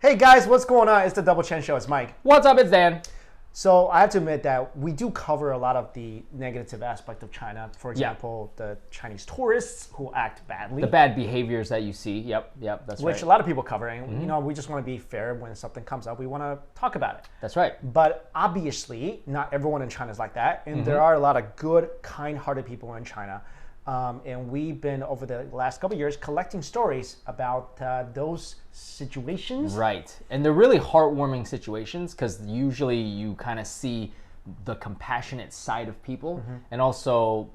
Hey guys, what's going on? It's the Double Chen Show. It's Mike. What's up? It's Dan. So I have to admit that we do cover a lot of the negative aspect of China. For example, the Chinese tourists who act badly. The bad behaviors that you see. Yep, that's right. Which a lot of people cover. And, you know, we just want to be fair when something comes up. We want to talk about it. That's right. But obviously, not everyone in China is like that. And there are a lot of good, kind-hearted people in China. And we've been, over the last couple of years, collecting stories about those situations. Right. And they're really heartwarming situations because usually you kind of see the compassionate side of people. And also,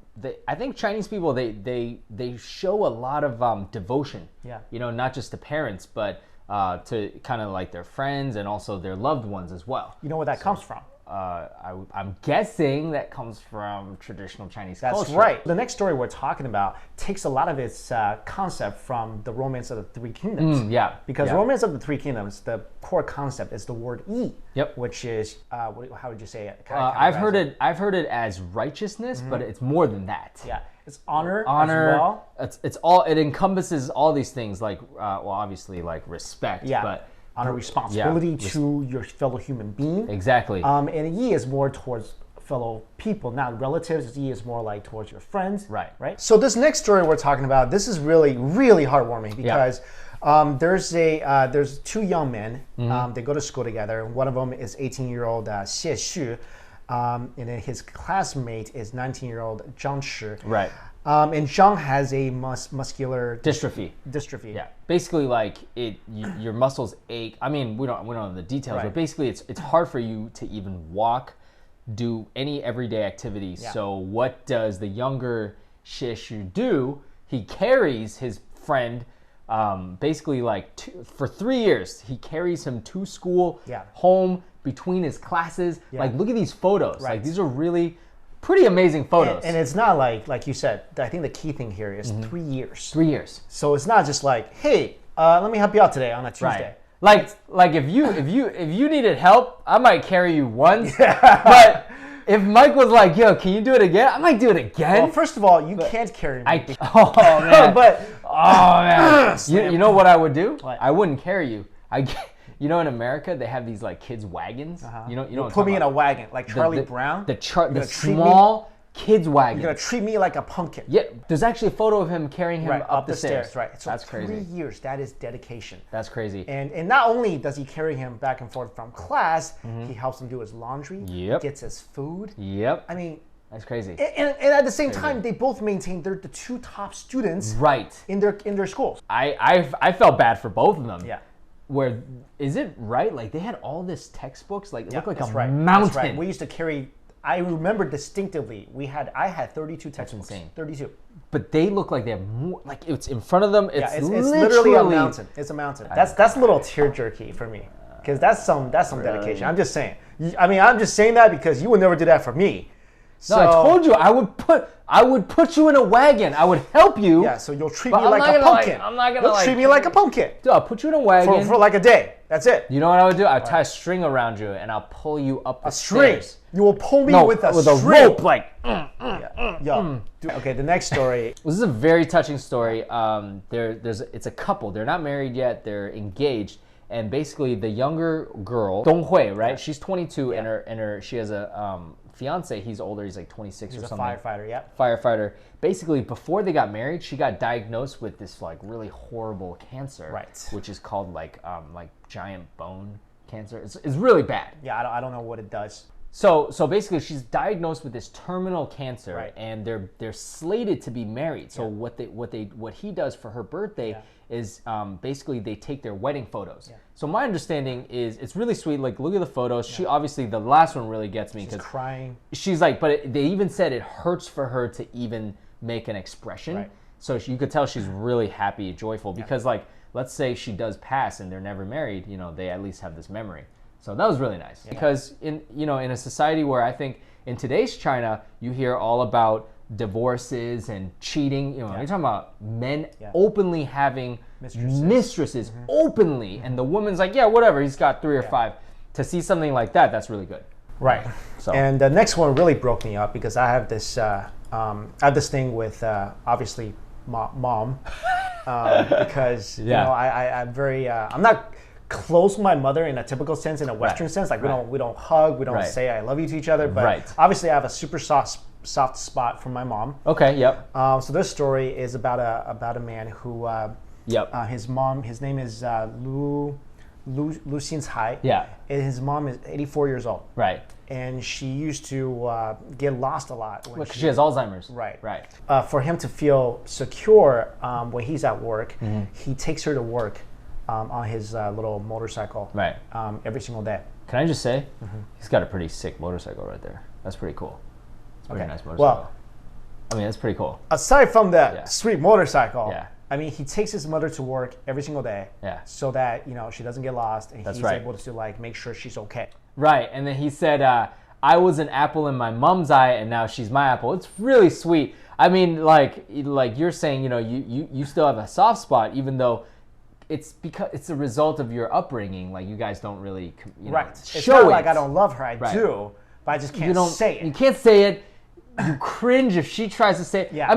I think Chinese people, they show a lot of devotion. Yeah. You know, not just to parents, but to kind of like their friends and also their loved ones as well. You know where that comes from? I'm guessing that comes from traditional Chinese culture. That's right. The next story we're talking about takes a lot of its concept from the Romance of the Three Kingdoms. Because Romance of the Three Kingdoms, the core concept is the word "yi," which is how would you say it? I've heard it as righteousness, but it's more than that. Yeah, it's honor as well. It's all. It encompasses all these things, like well, obviously like respect. But honor, responsibility to your fellow human being. Exactly. And yi is more towards fellow people, not relatives. Yi is more like towards your friends. Right. So this next story we're talking about, this is really, really heartwarming because there's two young men. They go to school together. One of them is 18-year-old Xie Xu, and then his classmate is 19-year-old Zhang Shi. Right. And Zhang has a muscular dystrophy. Yeah. Basically, like your muscles ache. I mean, we don't know the details, but basically, it's hard for you to even walk, do any everyday activities. So what does the younger Xie do? He carries his friend, basically like for 3 years. He carries him to school, home, between his classes. Like, look at these photos. Like, these are really pretty amazing photos. And it's not like you said, I think the key thing here is 3 years. 3 years. So it's not just like, hey, let me help you out today on a Tuesday. Like if you needed help, I might carry you once. But if Mike was like, yo, can you do it again? I might do it again. Well, first of all, you can't carry me. Oh man. Oh man. You know what I would do? What? I wouldn't carry you. You know, in America, they have these like kids' wagons. You know, put me in a wagon, like Charlie Brown. The small kids' wagon. You're gonna treat me like a pumpkin. Yeah, there's actually a photo of him carrying him up the stairs. Right, so that's crazy. 3 years. That is dedication. That's crazy. And not only does he carry him back and forth from class, he helps him do his laundry. Gets his food. I mean, that's crazy. And at the same time, they both maintain they're the two top students. In their schools. I felt bad for both of them. Yeah. Where is it right? Like they had all this textbooks. Like it looked like a mountain. That's right. We used to carry. I remember distinctly. I had 32 textbooks. That's insane. 32. But they look like they have more. Like it's in front of them. It's literally a mountain. It's a mountain. That's a little tear jerky for me because that's some dedication. I'm just saying. I'm just saying that because you would never do that for me. No, I told you I would put you in a wagon. I would help you. Yeah, so you'll treat me like a pumpkin. I'm not gonna treat me like a pumpkin. Dude, I'll put you in a wagon for like a day. That's it. You know what I would do? I'd tie a string around you and I'll pull you up the stairs. String. You will pull me with a rope, like. Okay, the next story. This is a very touching story. It's a couple. They're not married yet. They're engaged. And basically, the younger girl, Donghui, right? She's 22, and she has a fiance. He's older. He's like 26 or something. He's a firefighter. Firefighter. Basically, before they got married, she got diagnosed with this like really horrible cancer, which is called like giant bone cancer. It's really bad. Yeah, I don't know what it does. So basically, she's diagnosed with this terminal cancer, and they're slated to be married. So what he does for her birthday is basically they take their wedding photos. So my understanding is it's really sweet. Like look at the photos. She obviously the last one really gets me because crying. She's like, but they even said it hurts for her to even make an expression. So you could tell she's really happy, joyful because like let's say she does pass and they're never married. You know they at least have this memory. So that was really nice because in a society where I think in today's China you hear all about divorces and cheating. You're talking about men openly having mistresses openly, and the woman's like, yeah, whatever. He's got 3 or 5. To see something like that, that's really good. Right. So. And the next one really broke me up because I have this thing with obviously mom because you know I'm very I'm not close with my mother in a typical sense, in a Western sense. Like we don't hug, we don't say I love you to each other. But obviously, I have a super soft spot for my mom. Okay. Yep. So this story is about a man who. His mom. His name is Lu Xian's Hai. Yeah. And his mom is 84 years old. Right. And she used to get lost a lot. Because she has Alzheimer's. Right. Right. For him to feel secure when he's at work, he takes her to work on his little motorcycle. Right. Every single day. Can I just say, he's got a pretty sick motorcycle right there. That's pretty cool. It's a pretty nice motorcycle. Well, I mean, that's pretty cool. Aside from the sweet motorcycle. Yeah. I mean, he takes his mother to work every single day, so that she doesn't get lost, and he's able to like make sure she's okay. Right, and then he said, "I was an apple in my mom's eye, and now she's my apple." It's really sweet. I mean, like you're saying, you still have a soft spot, even though it's because it's a result of your upbringing. Like you guys don't really, it's show not it. like I don't love her. I do, but I just can't say it. You can't say it. You cringe if she tries to say it. Yeah. I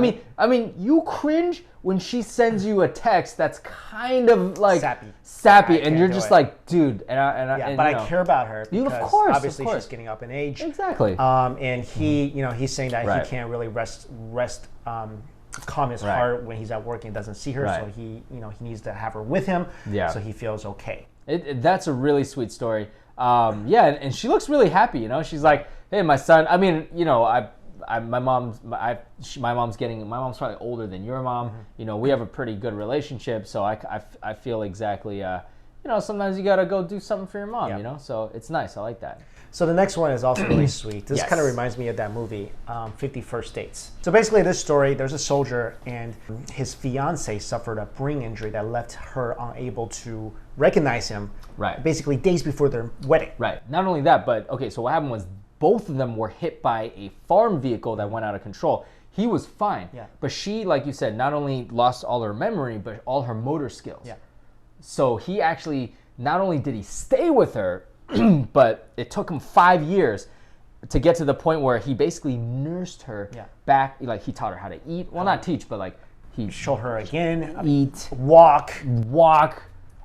mean, you cringe when she sends you a text that's kind of like sappy, and you're just like, dude. But I care about her because of course, obviously she's getting up in age. Exactly. And he, he's saying that he can't really calm his heart when he's at work and doesn't see her. So he needs to have her with him. Yeah. So he feels okay. That's a really sweet story. And she looks really happy. She's like, hey, my son. I mean, my mom's probably older than your mom. We have a pretty good relationship, so I feel exactly. Sometimes you gotta go do something for your mom. So it's nice. I like that. So the next one is also really sweet. This kind of reminds me of that movie, 50 First Dates. So basically, this story, there's a soldier and his fiance suffered a brain injury that left her unable to recognize him. Right. Basically, days before their wedding. Right. Not only that, but okay. So what happened was, both of them were hit by a farm vehicle that went out of control. He was fine. Yeah. But she, like you said, not only lost all her memory, but all her motor skills. Yeah. So he actually, not only did he stay with her, but it took him 5 years to get to the point where he basically nursed her back. Like he taught her how to eat. Well, not teach, but like he showed her again. Eat. Walk.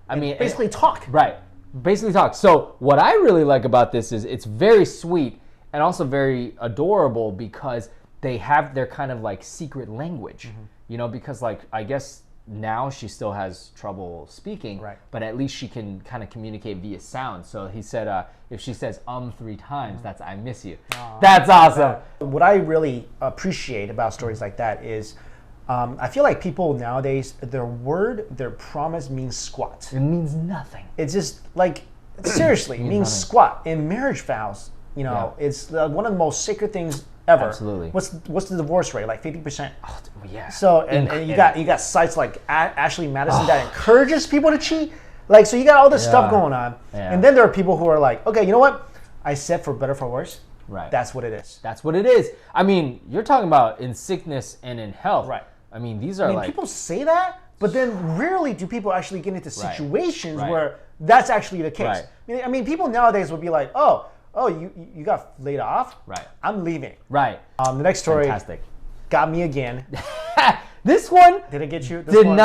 I mean, basically talk. Right. Basically talk. So what I really like about this is it's very sweet and also very adorable because they have their kind of like secret language, because like I guess now she still has trouble speaking, but at least she can kind of communicate via sound. So he said if she says 3 times, that's I miss you. That's awesome. What I really appreciate about stories like that is I feel like people nowadays, their promise means squat. It means nothing. It's just like, seriously, it means squat. In marriage vows, it's one of the most sacred things ever. Absolutely. What's the divorce rate? Like 50%? Oh, yeah. So, and you got sites like Ashley Madison that encourages people to cheat. Like, so you got all this stuff going on. Yeah. And then there are people who are like, okay, you know what? I said for better, for worse. Right. That's what it is. That's what it is. I mean, you're talking about in sickness and in health. Right. I mean, these are like... people say that, but then rarely do people actually get into situations where that's actually the case. Right. I mean, people nowadays would be like, oh, you got laid off? Right. I'm leaving. Right. The next story got me again. This one... Did it get you? This one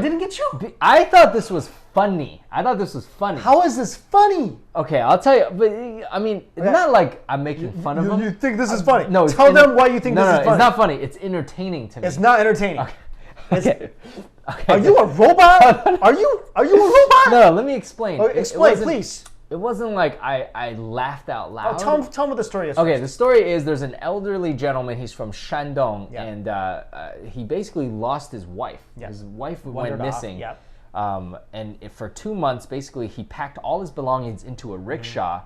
didn't get you? I thought this was funny. How is this funny? Okay, I'll tell you. But I mean, it's not like I'm making fun of them. You think this is funny? No. Tell them why you think this is funny. It's not funny. It's entertaining to me. It's not entertaining. Okay. Are you a robot? Are you a robot? No, let me explain. Explain, please. It wasn't like I laughed out loud. Tell them what the story is. Okay, the story is there's an elderly gentleman. He's from Shandong, and he basically lost his wife. His wife went missing. And for 2 months, basically, he packed all his belongings into a rickshaw,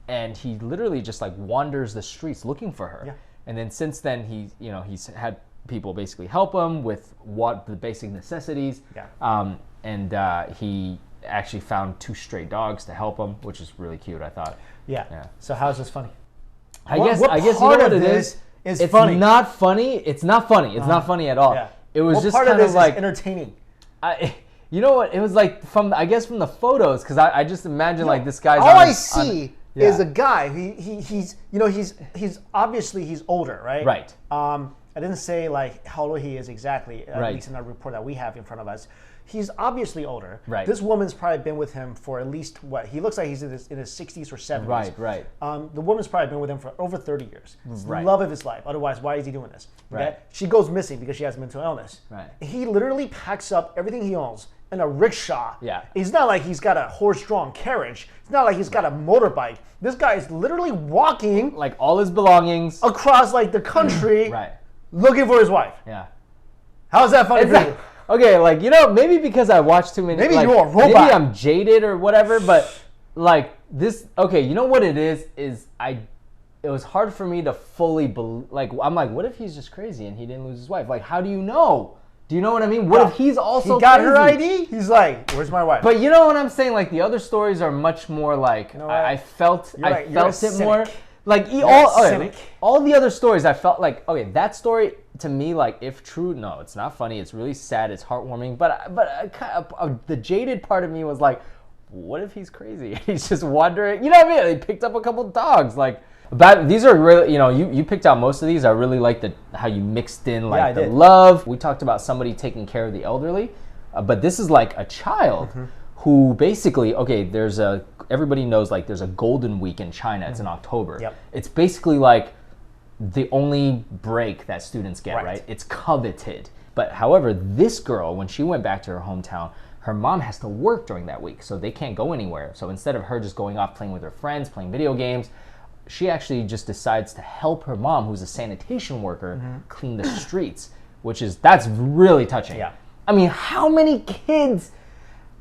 and he literally just like wanders the streets looking for her. Yeah. And then since then, he's had people basically help him with the basic necessities. Yeah. He actually found 2 stray dogs to help him, which is really cute, I thought. Yeah. So how is this funny? I guess you know what it is. It's funny. Not funny. It's not funny. It's not funny at all. Yeah. It was just part kind of this like is entertaining. You know what? It was like from the photos, because I just imagine like this guy's. All I see is a guy. He's obviously he's older, right? Right. I didn't say like how old he is exactly. At least in our report that we have in front of us. He's obviously older. Right. This woman's probably been with him for at least what? He looks like he's in his 60s or 70s. Right. The woman's probably been with him for over 30 years. It's the love of his life. Otherwise, why is he doing this? Okay? Right. She goes missing because she has mental illness. Right. He literally packs up everything he owns in a rickshaw. Yeah. It's not like he's got a horse-drawn carriage. It's not like he's got a motorbike. This guy is literally walking like all his belongings across like the country, right, looking for his wife. Yeah. How's that funny for you? Okay, like, you know, maybe because I watched too many. Maybe like, you're a robot. Maybe I'm jaded or whatever, but like this. Okay, you know what it is? It was hard for me to fully believe. Like, I'm like, what if he's just crazy and he didn't lose his wife? Like, how do you know? Do you know what I mean? What if he's also he got crazy? her ID? He's like, where's my wife? But you know what I'm saying? Like, the other stories are much more like, I felt it more. Like, all the other stories, I felt like, okay, that story, to me, like, if true, no, it's not funny. It's really sad. It's heartwarming. But the jaded part of me was like, what if he's crazy? He's just wandering. You know what I mean? He picked up a couple dogs. Like, but these are really, you know, you picked out most of these. I really like how you mixed in like the love. We talked about somebody taking care of the elderly, but this is like a child who basically, okay, everybody knows like there's a golden week in China. It's in October. Yep. It's basically like the only break that students get, right? It's coveted. But however, this girl, when she went back to her hometown, her mom has to work during that week, so they can't go anywhere. So instead of her just going off playing with her friends, playing video games, she actually just decides to help her mom, who's a sanitation worker, clean the streets, that's really touching. Yeah. I mean, how many kids,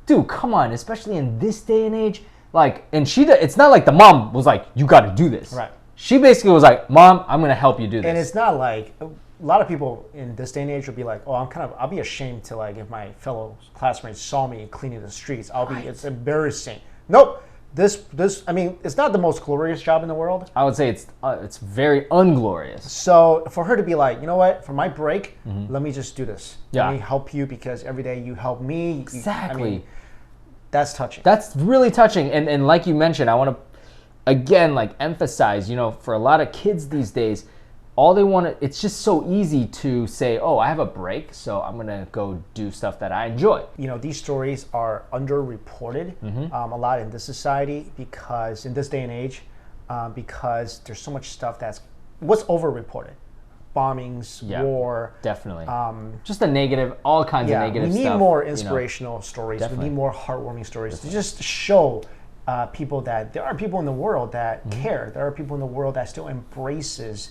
dude, come on, especially in this day and age, like, and it's not like the mom was like, you got to do this. Right. She basically was like, Mom, I'm going to help you do this. And it's not like, a lot of people in this day and age will be like, oh, I'll be ashamed to like, if my fellow classmates saw me cleaning the streets, it's embarrassing. Nope. This, I mean, it's not the most glorious job in the world. I would say it's very unglorious. So for her to be like, you know what, for my break, let me just do this. Yeah. Let me help you because every day you help me. Exactly. I mean, that's touching. That's really touching. And like you mentioned, I want to, again, like emphasize, you know, for a lot of kids these days, all they want to, it's just so easy to say, oh, I have a break, so I'm going to go do stuff that I enjoy. You know, these stories are underreported a lot in this society because, in this day and age, because there's so much stuff what's overreported. Bombings, war. Definitely. Just the negative, all kinds of negative stuff. We need more inspirational stories. Definitely. We need more heartwarming stories to just show people that there are people in the world that care. There are people in the world that still embraces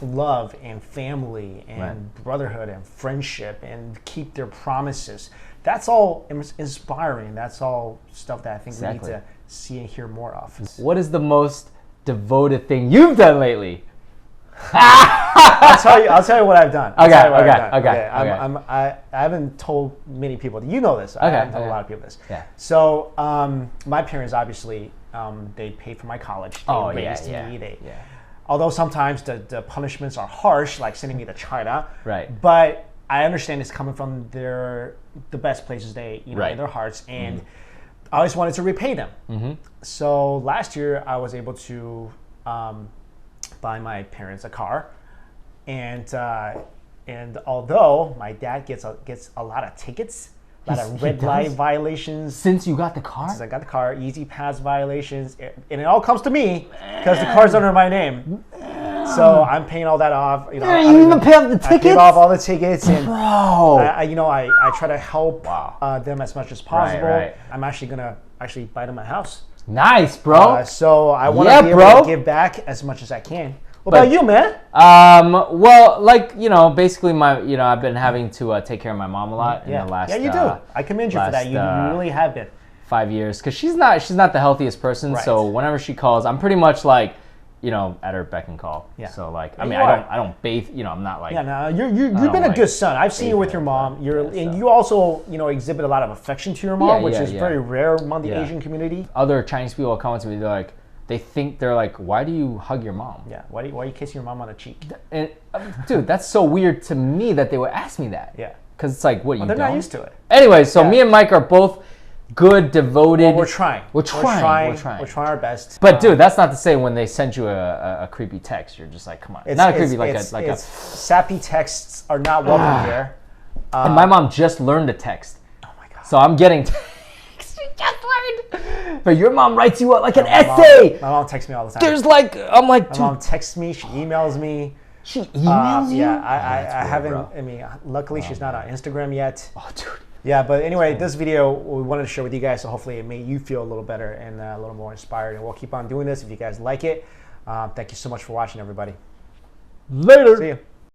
love and family and brotherhood and friendship and keep their promises. That's all inspiring. That's all stuff that I think we need to see and hear more of. What is the most devoted thing you've done lately? I'll tell you what I've done. Okay. I haven't told many people. You know this. I haven't told a lot of people this. Yeah. So my parents obviously they paid for my college. They raised me. Although sometimes the punishments are harsh, like sending me to China. Right. But I understand it's coming from the best places in their hearts, and I always wanted to repay them. So last year I was able to buy my parents a car, and although my dad gets a lot of tickets, a lot of red light violations. Since you got the car? Since I got the car, easy pass violations, and it all comes to me because the car's under my name. So I'm paying all that off. You even pay off the tickets? I paid off all the tickets, and bro, I try to help them as much as possible. Right. I'm actually gonna buy them a house. Nice, bro. So I want to be able to give back as much as I can. What about you, man? Well, like, basically I've been having to take care of my mom a lot in the last. Yeah, you do. I commend you for that. You really have been. 5 years, because she's not the healthiest person. Right. So whenever she calls, I'm pretty much like, at her beck and call. Yeah. So like, I don't bathe. I'm not like. Yeah, no, you've been a good son. I've seen you with your mom. You also exhibit a lot of affection to your mom, which is very rare among the Asian community. Other Chinese people will come to me. They're like, why do you hug your mom? Yeah. Why are you kissing your mom on the cheek? And dude, that's so weird to me that they would ask me that. Yeah. Because it's like, what, they're not used to it. Anyway, so me and Mike are both good, devoted. Well, we're trying. We're trying our best. But dude, that's not to say when they send you a creepy text, you're just like, come on. Not a creepy, like a sappy texts are not welcome here. And my mom just learned to text. Oh my God. So I'm getting text. She just learned. But your mom writes you up like an essay. My mom texts me all the time. There's like, I'm like, my mom texts me. She emails me. She emails you? Yeah, I haven't. Bro. I mean, luckily she's not on Instagram yet. Oh, dude. Yeah, but anyway, this video we wanted to share with you guys, so hopefully it made you feel a little better and a little more inspired. And we'll keep on doing this if you guys like it. Thank you so much for watching, everybody. Later. See you.